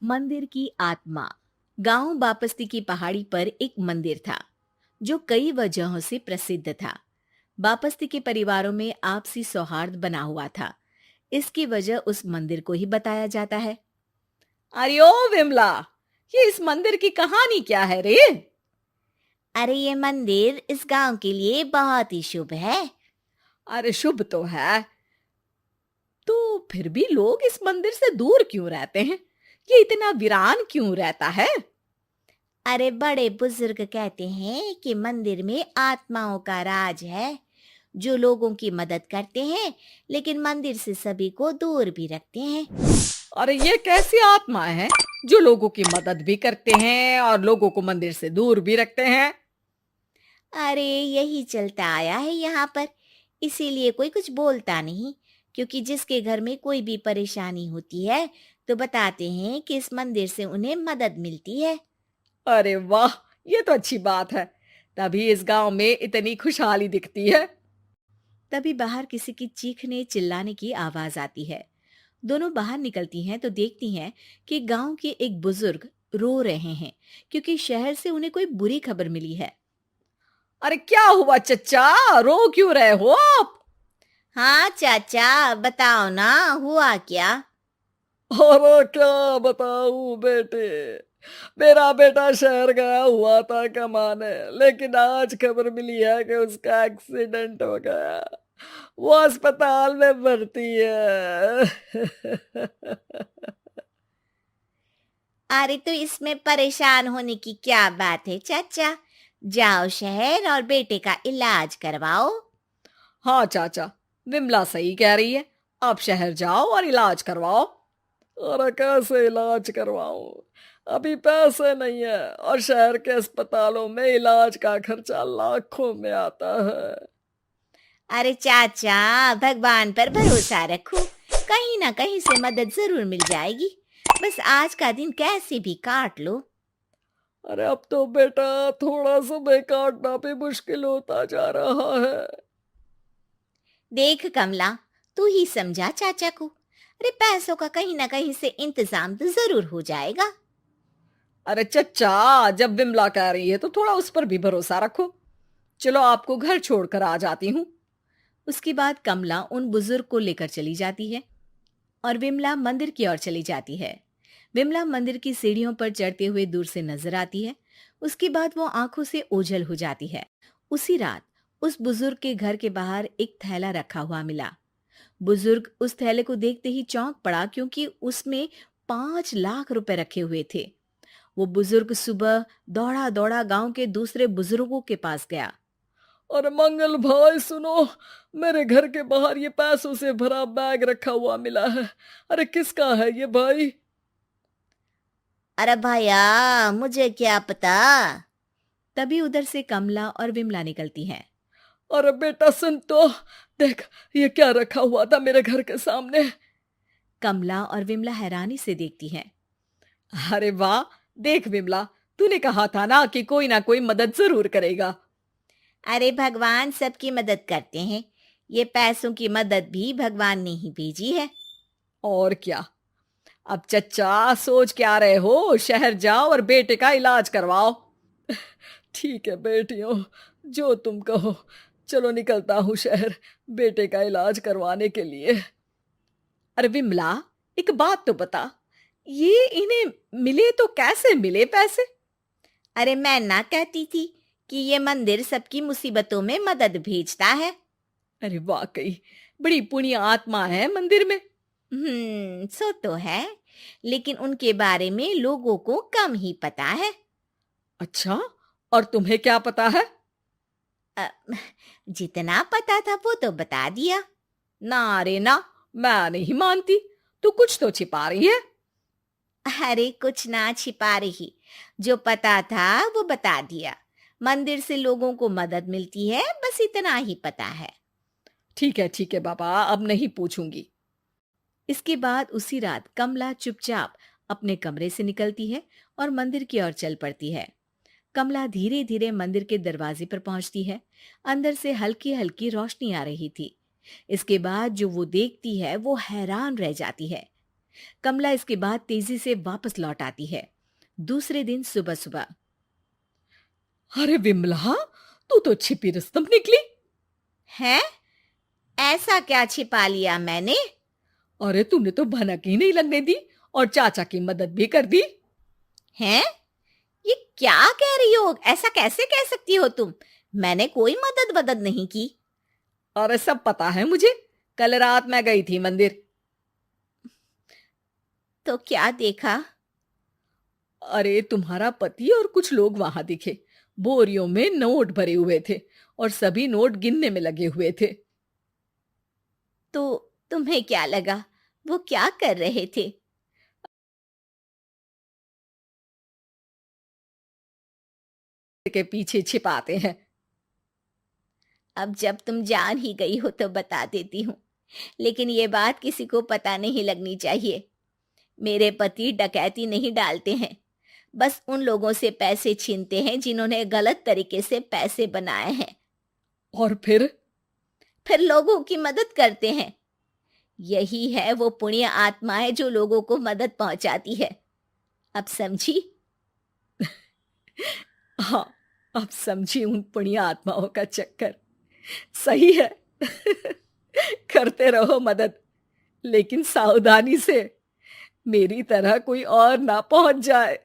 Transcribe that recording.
मंदिर की आत्मा। गांव बापस्ती की पहाड़ी पर एक मंदिर था जो कई वजहों से प्रसिद्ध था। बापस्ती के परिवारों में आपसी सौहार्द बना हुआ था। इसकी वजह उस मंदिर को ही बताया जाता है। अरे ओ विमला, ये इस मंदिर की कहानी क्या है रे? अरे ये मंदिर इस गांव के लिए बहुत ही शुभ है। अरे शुभ तो है, तो फिर भी लोग इस मंदिर से दूर क्यों रहते हैं? ये इतना वीरान क्यों रहता है? अरे बड़े बुजुर्ग कहते हैं कि मंदिर में आत्माओं का राज है, जो लोगों की मदद करते हैं, लेकिन मंदिर से सभी को दूर भी रखते हैं। अरे ये कैसी आत्माएं हैं जो लोगों की मदद भी करते हैं और लोगों को मंदिर से दूर भी रखते हैं? अरे यही चलता आया है यहाँ पर, इसीलिए कोई कुछ बोलता नहीं, क्योंकि जिसके घर में कोई भी परेशानी होती है तो बताते हैं कि इस मंदिर से उन्हें मदद मिलती है। अरे वाह, ये तो अच्छी बात है। तभी इस गांव में इतनी खुशहाली दिखती है। तभी बाहर किसी की चीखने चिल्लाने की आवाज आती है। दोनों बाहर निकलती हैं तो देखती हैं कि गांव के एक बुजुर्ग रो रहे हैं, क्योंकि शहर से उन्हें कोई बुरी खबर मिली है। अरे क्या हुआ चच्चा, रो क्यों रहे हो आप? हाँ चाचा, बताओ ना, हुआ क्या? अरे क्या बताऊं बेटे। मेरा बेटा शहर गया हुआ था कमाने, लेकिन आज खबर मिली है कि उसका एक्सीडेंट हो गया। वो अस्पताल में भर्ती है। अरे तो इसमें परेशान होने की क्या बात है चाचा, जाओ शहर और बेटे का इलाज करवाओ। हाँ चाचा, विमला सही कह रही है। आप शहर जाओ और इलाज करवाओ। अरे कैसे इलाज करवाऊं, अभी पैसे नहीं है और शहर के अस्पतालों में इलाज का खर्चा लाखों में आता है। अरे चाचा, भगवान पर भरोसा रखो, कहीं ना कहीं से मदद जरूर मिल जाएगी। बस आज का दिन कैसे भी काट लो। अरे अब तो बेटा थोड़ा समय काटना भी मुश्किल होता जा रहा है। देख कमला, तू ही समझा चाचा को। अरे पैसों का कहीं ना कहीं से इंतजाम तो जरूर हो जाएगा। अरे चच्चा, जब विमला कह रही है तो थोड़ा उस पर भी भरोसा रखो। चलो आपको घर छोड़कर आ जाती हूँ। उसके बाद कमला उन बुजुर्ग को लेकर चली जाती है और विमला मंदिर की ओर चली जाती है। विमला मंदिर की सीढ़ियों पर चढ़ते हुए दूर से नजर आती है। उसके बाद वो आंखों से ओझल हो जाती है। उसी रात उस बुजुर्ग के घर के बाहर एक थैला रखा हुआ मिला। बुजुर्ग उस थैले को देखते ही चौंक पड़ा, क्योंकि उसमें 5 लाख रुपए रखे हुए थे। वो बुजुर्ग सुबह दौड़ा दौड़ा गांव के दूसरे बुजुर्गों के पास गया। और मंगल भाई सुनो, मेरे घर के बाहर ये पैसों से भरा बैग रखा हुआ मिला है। अरे किसका है ये भाई? अरे भैया, मुझे क्या पता। तभी उधर से कमला और विमला निकलती हैं। अरे बेटा सुन तो, देख ये क्या रखा हुआ था मेरे घर के सामने। कमला और विमला हैरानी से देखती हैं। अरे वाह, देख विमला, तूने कहा था ना कोई मदद जरूर करेगा। अरे भगवान सबकी मदद करते हैं, ये पैसों की मदद भी भगवान ने ही भेजी है। और क्या। अब चच्चा सोच क्या रहे हो, शहर जाओ और बेटे का इलाज करवाओ। ठीक है बेटियों, जो तुम कहो। चलो निकलता हूँ शहर बेटे का इलाज करवाने के लिए। अरे विमला, एक बात तो बता, ये इन्हें मिले तो कैसे मिले पैसे? अरे मैं ना कहती थी कि ये मंदिर सबकी मुसीबतों में मदद भेजता है। अरे वाकई बड़ी पुण्य आत्मा है मंदिर में। सो तो है, लेकिन उनके बारे में लोगों को कम ही पता है। अच्छा, और तुम्हें क्या पता है? अ, जितना पता था वो तो बता दिया। ना रे ना, मैं नहीं मानती। तू कुछ तो छिपा रही है। अरे कुछ ना छिपा रही, जो पता था वो बता दिया। मंदिर से लोगों को मदद मिलती है, बस इतना ही पता है। ठीक है बाबा, अब नहीं पूछूंगी। इसके बाद उसी रात कमला चुपचाप अपने कमरे से निकलती है और मंदिर की ओर चल पड़ती है। कमला धीरे धीरे मंदिर के दरवाजे पर पहुंचती है। अंदर से हल्की हल्की रोशनी आ रही थी। इसके बाद जो वो देखती है वो हैरान रह जाती है। कमला इसके बाद तेजी से वापस लौट आती है। दूसरे दिन सुबह सुबह। अरे विमला, तू तो छिपी रुस्तम निकली। है? ऐसा क्या छिपा लिया मैंने? अरे तूने तो भनक ही नहीं लगने दी और चाचा की मदद भी कर दी। हैं? ये क्या कह रही हो? ऐसा कैसे कह सकती हो तुम? मैंने कोई मदद वदद नहीं की। अरे सब पता है मुझे, कल रात मैं गई थी मंदिर। तो क्या देखा? अरे तुम्हारा पति और कुछ लोग वहां दिखे। बोरियों में नोट भरे हुए थे और सभी नोट गिनने में लगे हुए थे। तो तुम्हें क्या लगा? वो क्या कर रहे थे? के पीछे छिपाते हैं। अब जब तुम जान ही गई हो तो बता देती हूँ, लेकिन ये बात किसी को पता नहीं लगनी चाहिए। मेरे पति डकैती नहीं डालते हैं, बस उन लोगों से पैसे छीनते हैं जिन्होंने गलत तरीके से पैसे बनाए हैं। और फिर लोगों की मदद करते हैं। यही है वो पुण्य आत्माएं जो लोगों को मदद पहुंचाती है। अब समझी? हाँ, अब समझी उन पुण्य आत्माओं का चक्कर। सही है। करते रहो मदद, लेकिन सावधानी से, मेरी तरह कोई और ना पहुंच जाए।